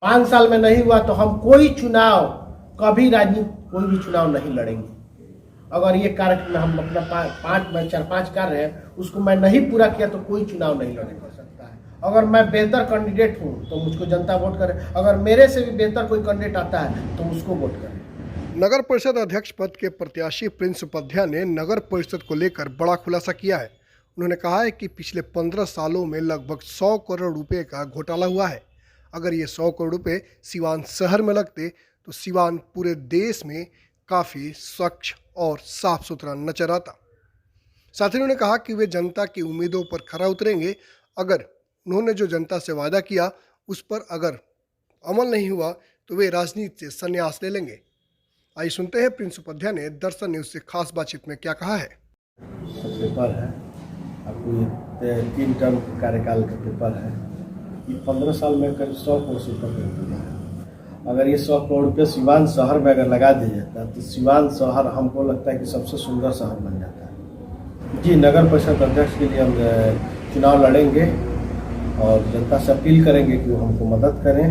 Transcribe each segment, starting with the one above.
5 साल में नहीं हुआ तो हम कोई चुनाव, कभी राजनीति कोई भी चुनाव नहीं लड़ेंगे। अगर ये कार्य में हम अपना 4-5 कार्य है उसको मैं नहीं पूरा किया तो कोई चुनाव नहीं लड़ सकता है। अगर मैं बेहतर कैंडिडेट हूँ तो मुझको जनता वोट करे, अगर मेरे से भी बेहतर कोई कैंडिडेट आता है तो उसको वोट करे। नगर परिषद अध्यक्ष पद के प्रत्याशी प्रिंस उपाध्याय ने नगर परिषद को लेकर बड़ा खुलासा किया है। उन्होंने कहा है कि पिछले 15 सालों में लगभग 100 करोड़ रुपए का घोटाला हुआ है। अगर ये 100 करोड़ रुपए सिवान शहर में लगते तो सिवान पूरे देश में काफ़ी स्वच्छ और साफ सुथरा नजर आता। साथ ही उन्होंने कहा कि वे जनता की उम्मीदों पर खरा उतरेंगे। अगर उन्होंने जो जनता से वादा किया उस पर अगर अमल नहीं हुआ तो वे राजनीति से संन्यास ले लेंगे। आइए सुनते हैं प्रिंस उपाध्याय ने दर्शन न्यूज से खास बातचीत में क्या कहा है। पेपर है आपको, ये 3 टर्म कार्यकाल का पेपर है। ये 15 साल में करीब 100 करोड़ से ऊपर है। अगर ये 100 करोड़ रुपये सिवान शहर में अगर लगा दिया जाता है तो सिवान शहर हमको लगता है कि सबसे सुंदर शहर बन जाता है। जी, नगर परिषद अध्यक्ष के लिए हम चुनाव लड़ेंगे और जनता से अपील करेंगे कि वो हमको मदद करें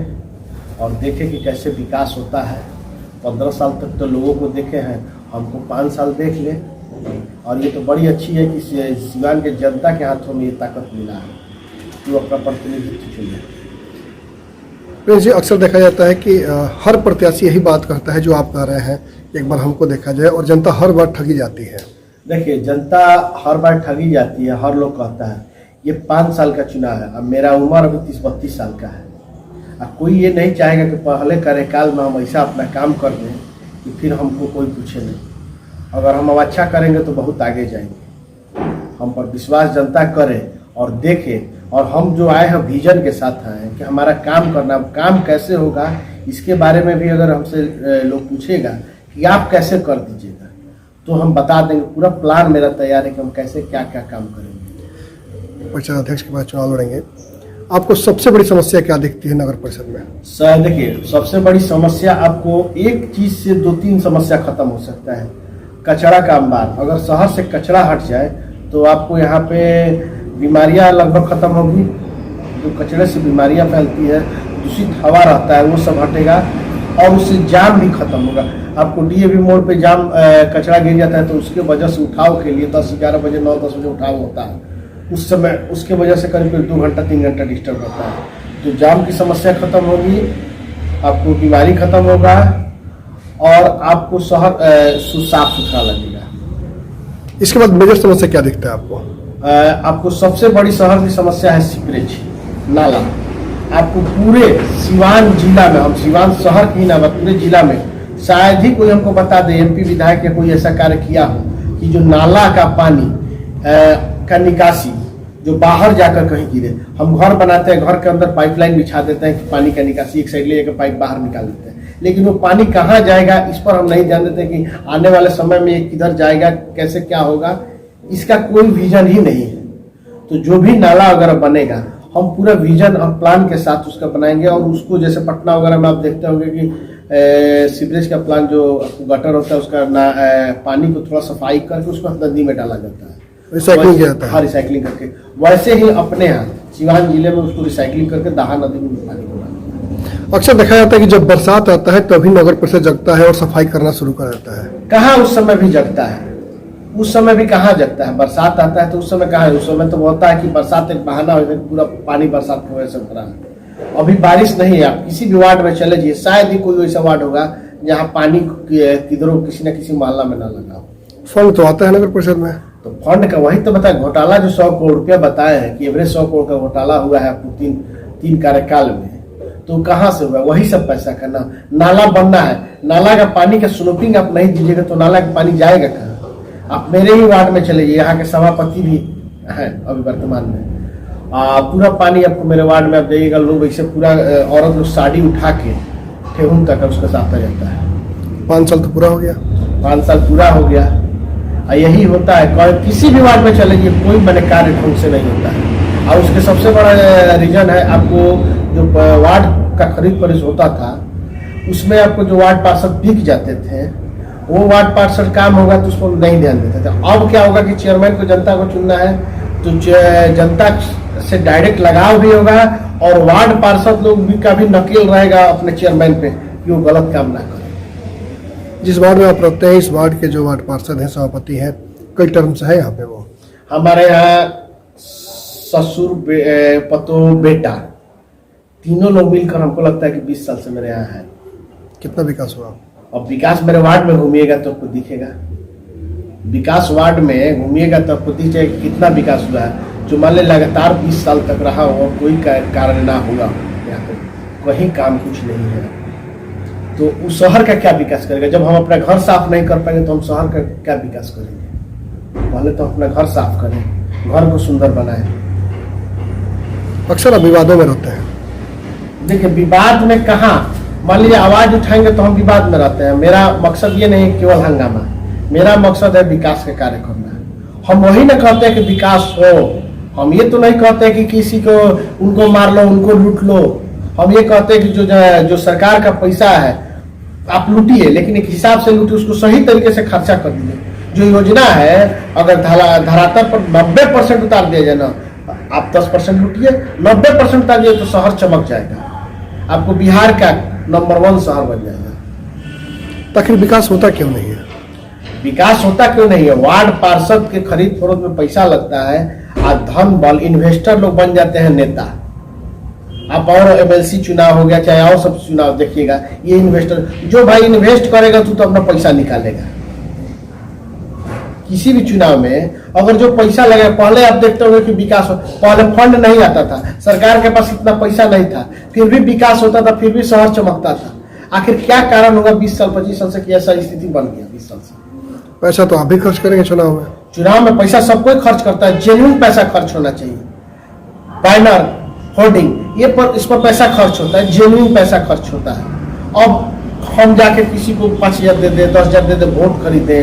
और देखें कि कैसे विकास होता है। 15 साल तक तो लोगों को देखे हैं, हमको 5 साल देख लें। और ये तो बड़ी अच्छी है कि सिवान के जनता के हाथों में ये ताकत मिला है कि वो अपना प्रतिनिधित्व चुने। जी, अक्सर देखा जाता है कि हर प्रत्याशी यही बात करता है जो आप कह रहे हैं, एक बार हमको देखा जाए, और जनता हर बार ठगी जाती है। देखिए, जनता हर बार ठगी जाती है, हर लोग कहता है। ये 5 साल का चुनाव है, अब मेरा उम्र अभी 30-32 साल का है। अब कोई ये नहीं चाहेगा कि पहले कार्यकाल में हम ऐसा अपना काम कर दें कि फिर हमको कोई पूछे नहीं। अगर हम अब अच्छा करेंगे तो बहुत आगे जाएंगे। हम पर विश्वास जनता करे और देखे, और हम जो आए हैं विजन के साथ आए हैं कि हमारा काम करना, काम कैसे होगा इसके बारे में भी अगर हमसे लोग पूछेगा कि आप कैसे कर दीजिएगा तो हम बता देंगे। पूरा प्लान मेरा तैयार है कि हम कैसे क्या क्या काम करेंगे। परिषद अध्यक्ष के बाद चुनाव लड़ेंगे। आपको सबसे बड़ी समस्या क्या दिखती है नगर परिषद में? सर देखिए, सबसे बड़ी समस्या आपको एक चीज से 2-3 समस्या खत्म हो सकता है। कचरा का अंबार, अगर शहर से कचरा हट जाए तो आपको यहाँ पे बीमारियां लगभग खत्म होगी। जो कचरे से बीमारियां फैलती है, दूषित हवा रहता है, वो सब हटेगा और उससे जाम भी खत्म होगा। आपको डीएवी मोड़ पे जाम कचरा गिर जाता है तो उसके वजह से उठाव के लिए 10-11 बजे 9-10 बजे उठाव होता है। उस समय उसके वजह से करीब 2 घंटा 3 घंटा डिस्टर्ब होता है। तो जाम की समस्या खत्म होगी, आपको बीमारी खत्म होगा और आपको शहर साफ सुथरा लगेगा। इसके बाद मेजर समस्या क्या दिखता है आपको? आपको सबसे बड़ी शहर की समस्या है सीवरेज नाला। आपको पूरे सिवान जिला में, हम सिवान शहर की ना पूरे जिला में शायद ही कोई हमको बता दे, एमपी विधायक या कोई ऐसा कार्य किया हो कि जो नाला का पानी का निकासी जो बाहर जाकर कहीं गिरे। हम घर बनाते हैं, घर के अंदर पाइपलाइन बिछा देते हैं कि पानी का निकासी एक साइड ले जाकर पाइप बाहर निकाल देते हैं, लेकिन वो पानी कहाँ जाएगा इस पर हम नहीं ध्यान देते कि आने वाले समय में ये किधर जाएगा, कैसे क्या होगा, इसका कोई विजन ही नहीं है। तो जो भी नाला अगर बनेगा हम पूरा विजन और प्लान के साथ उसका बनाएंगे और उसको, जैसे पटना वगैरह में आप देखते होंगे कि सीवरेज का प्लान जो गटर होता है उसका पानी को थोड़ा सफाई करके उसको नदी में डाला जाता है, रिसाइकलिंग किया जाता है। हाँ, रिसाइकलिंग करके। वैसे ही अपने यहाँ सिवान जिले में उसको रिसाइकलिंग करके दहा नदी में पानी को डालते। अक्सर देखा जाता है कि जब बरसात आता है तभी नगर परिषद जगता है और सफाई करना शुरू कर देता है। कहाँ उस समय भी जगता है? उस समय भी कहाँ जगता है? बरसात आता है तो उस समय कहाँ है? उस समय तो होता है कि बरसात एक बहाना हो जाए, पूरा पानी बरसात की वजह से भरा है। अभी बारिश नहीं है, आप किसी भी वार्ड में चले जाइए, शायद ही कोई ऐसा वार्ड होगा जहाँ पानी किधरों किसी न किसी मोहल्ला में ना लगा हो। फंड तो आता है नगर परिषद में, तो फंड का वही तो बताया, घोटाला जो 100 करोड़ रुपया बताए हैं कि एवरेज 100 करोड़ का घोटाला हुआ है आपको 3 कार्यकाल में, तो कहाँ से हुआ? वही सब पैसा का नाला बनना है। नाला का पानी का स्लोपिंग आप नहीं दीजिएगा तो नाला का पानी जाएगा कहाँ? आप मेरे ही वार्ड में चले जाइए, यहाँ के सभापति भी हैं अभी वर्तमान में। पूरा पानी आपको मेरे वार्ड में आप जाइएगा, लोग ऐसे पूरा औरत लोग साड़ी उठा के ठेहुन तक उसका साफ जाता है। 5 साल तो पूरा हो गया। 5 साल पूरा हो गया। यही होता है, किसी भी वार्ड में चले जाइए कोई बड़े कार्य ढंग से नहीं होता है। और उसके सबसे बड़ा रीजन है, आपको जो वार्ड का खरीद फरोख्त होता था उसमें आपको जो वार्ड पार्षद बिक जाते थे, वो वार्ड पार्षद काम होगा तो उसको नहीं ध्यान देते थे। अब क्या होगा कि चेयरमैन को जनता को चुनना है, तो जनता से डायरेक्ट लगाव भी होगा और वार्ड पार्षद लोग भी का भी नकेल रहेगा अपने चेयरमैन पे कि वो गलत काम ना करे। जिस वार्ड में आप रहते हैं, इस वार्ड के जो वार्ड पार्षद हैं, सभापति हैं, कई टर्म से है यहाँ पे वो? हमारे यहाँ ससुर पतो बेटा तीनों लोग मिलकर हमको लगता है कि 20 साल से मेरे यहाँ है। कितना विकास हुआ? और विकास मेरे वार्ड में घूमिएगा तो आपको दिखेगा, विकास वार्ड में घूमिएगा तो आपको दिखेगा कि कितना विकास हुआ है। जो मान ले लगातार 20 साल तक रहा और कोई कारण ना हुआ, यहाँ पे कहीं काम कुछ नहीं है, तो उस शहर का क्या विकास करेगा? जब हम अपना घर साफ नहीं कर पाएंगे तो हम शहर का क्या विकास करेंगे? पहले तो अपना घर साफ करें, घर को सुंदर बनाएं। अक्सर विवादों में रहते हैं। देखिए विवाद में कहाँ, मान लीजिए आवाज उठाएंगे तो हम विवाद में रहते हैं। मेरा मकसद ये नहीं केवल हंगामा, मेरा मकसद है विकास के कार्य करना। हम वही ना कहते हैं कि विकास हो, हम ये तो नहीं कहते कि किसी को उनको मार लो, उनको लूट लो। हम ये कहते हैं कि जो सरकार का पैसा है आप लूटिए, लेकिन एक हिसाब से लूटिए, उसको सही तरीके से खर्चा कर दीजिए। जो योजना है अगर धरातल पर 90% उतार दिया जाए ना, आप 10% लूटिए, 90% उतार दिए तो शहर चमक जाएगा, आपको बिहार का नंबर 1 शहर बन जाएगा। आखिर विकास होता क्यों नहीं है? विकास होता क्यों नहीं है? वार्ड पार्षद के खरीद फरोख्त में पैसा लगता है, आज धन बल इन्वेस्टर लोग बन जाते हैं नेता। आप और एमएलसी चुनाव हो गया, चाहे और सब चुनाव देखिएगा, ये इन्वेस्टर जो भाई इन्वेस्ट करेगा तो अपना पैसा निकालेगा। किसी भी चुनाव में अगर जो पैसा लगे, पहले आप देखते होंगे कि विकास हो, पहले फंड नहीं आता था, सरकार के पास इतना पैसा नहीं था, फिर भी विकास होता था, फिर भी शहर चमकता था। आखिर क्या कारण होगा 20 साल 25 साल से कि ऐसा स्थिति बन गया? 20 साल से पैसा तो आप भी खर्च करेंगे चुनाव में। चुनाव में पैसा सब कोई खर्च करता है, जेन्युइन पैसा खर्च होना चाहिए। बैनर, होर्डिंग, ये पर इस पर पैसा खर्च होता है, जेन्युइन पैसा खर्च होता है। अब हम जाके किसी को 5,000 दे दे, 10,000 दे दे, वोट खरीदे,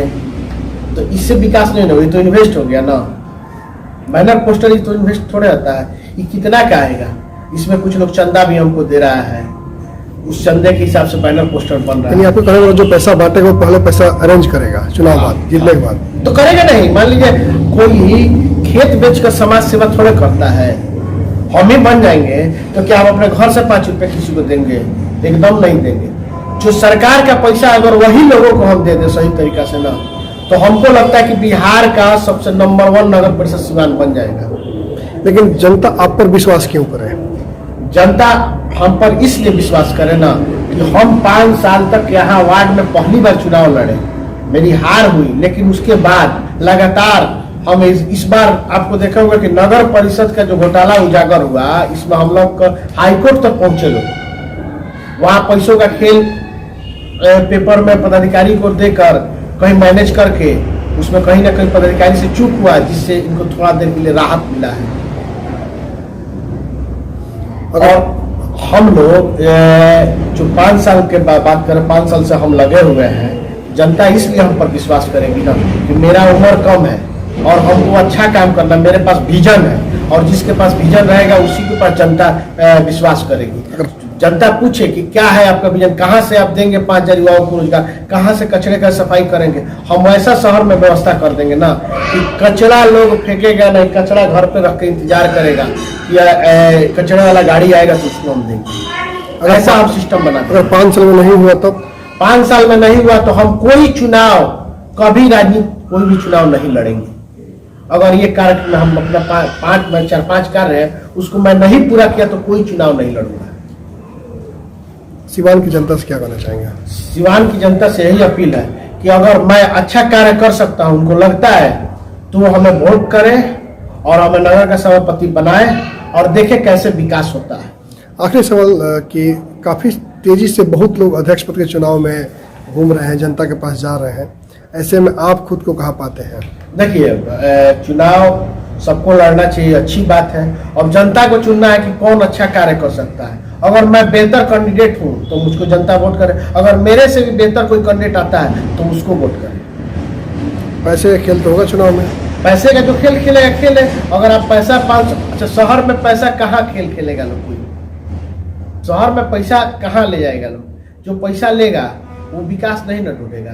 तो इससे विकास नहीं होगा, ये तो इन्वेस्ट हो गया ना। बैनर पोस्टर ही तो इन्वेस्ट थोड़े होता है। ये कितना का आएगा? इसमें कुछ लोग चंदा भी हमको दे रहा है, उस चंदे के हिसाब से बैनर पोस्टर बन रहा है। आपको कहेगा जो पैसा बांटेगा वो पहले पैसा अरेंज करेगा चुनाव बाद, जीतने के बाद तो करेगा नहीं। मान लीजिए कोई खेत बेचकर समाज सेवा थोड़ा करता है, हम ही बन जाएंगे तो क्या हम अपने घर से 5 रुपए किसी को देंगे? एकदम नहीं देंगे। जो सरकार का पैसा अगर वही लोगों को हम दे दे सही तरीका से ना, तो हमको लगता है कि बिहार का सबसे नंबर 1 नगर परिषद सिवान बन जाएगा। लेकिन जनता आप पर विश्वास क्यों करे? जनता हम पर इसलिए विश्वास करे ना कि हम 5 साल तक यहाँ वार्ड में पहली बार चुनाव लड़े, मेरी हार हुई, लेकिन उसके बाद लगातार हम इस बार आपको देखा होगा कि नगर परिषद का जो घोटाला उजागर हुआ, इसमें हम लोग हाईकोर्ट तक पहुंचे लोग। वहां पैसों का खेल पेपर में पदाधिकारी को देकर कहीं मैनेज करके उसमें कहीं ना कहीं पदाधिकारी से चूक हुआ, जिससे इनको थोड़ा देर के लिए राहत मिला है। और हम लोग जो 5 साल के बात करें, 5 साल से हम लगे हुए हैं, जनता इसलिए हम पर विश्वास करेगी ना कि मेरा उम्र कम है और हमको अच्छा काम करना, मेरे पास विजन है, और जिसके पास विजन रहेगा उसी के पास जनता विश्वास करेगी। अगर जनता पूछे कि क्या है आपका विजन, कहाँ से आप देंगे 5,000 युवाओं को रोजगार, कहाँ से कचरे का सफाई करेंगे, हम ऐसा शहर में व्यवस्था कर देंगे ना कि कचरा लोग फेंकेगा नहीं, कचरा घर पे रख के इंतजार करेगा कि कचरे वाला गाड़ी आएगा तो उसको हम देंगे। ऐसा हम सिस्टम बना देंगे। अगर 5 साल में नहीं हुआ तब? 5 साल में नहीं हुआ तो हम कोई चुनाव, कभी राजनीति कोई भी चुनाव नहीं लड़ेंगे। अगर ये कार्य में हम अपना 4-5 कार्य है उसको मैं नहीं पूरा किया तो कोई चुनाव नहीं लड़ूंगा। सिवान की जनता से क्या कहना चाहेंगे? सिवान की जनता से यही अपील है कि अगर मैं अच्छा कार्य कर सकता हूं, उनको लगता है, तो वो हमें वोट करें और हमें नगर का सभापति बनाए और देखे कैसे विकास होता है। आखिरी सवाल कि काफी तेजी से बहुत लोग अध्यक्ष पद के चुनाव में घूम रहे हैं, जनता के पास जा रहे हैं, ऐसे में आप खुद को कहाँ पाते हैं? देखिए चुनाव सबको लड़ना चाहिए, अच्छी बात है, और जनता को चुनना है कि कौन अच्छा कार्य कर सकता है। अगर मैं बेहतर कैंडिडेट हूं तो मुझको जनता वोट करे, अगर मेरे से भी बेहतर कोई कैंडिडेट आता है तो उसको वोट करे। पैसे का खेल तो होगा चुनाव में? पैसे का जो खेल खेलेगा खेले। अगर आप पैसा 5, अच्छा शहर में पैसा कहाँ खेल खेलेगा लोग? कोई शहर में पैसा कहाँ ले जाएगा लोग? जो पैसा लेगा वो विकास नहीं न ढूंढेगा।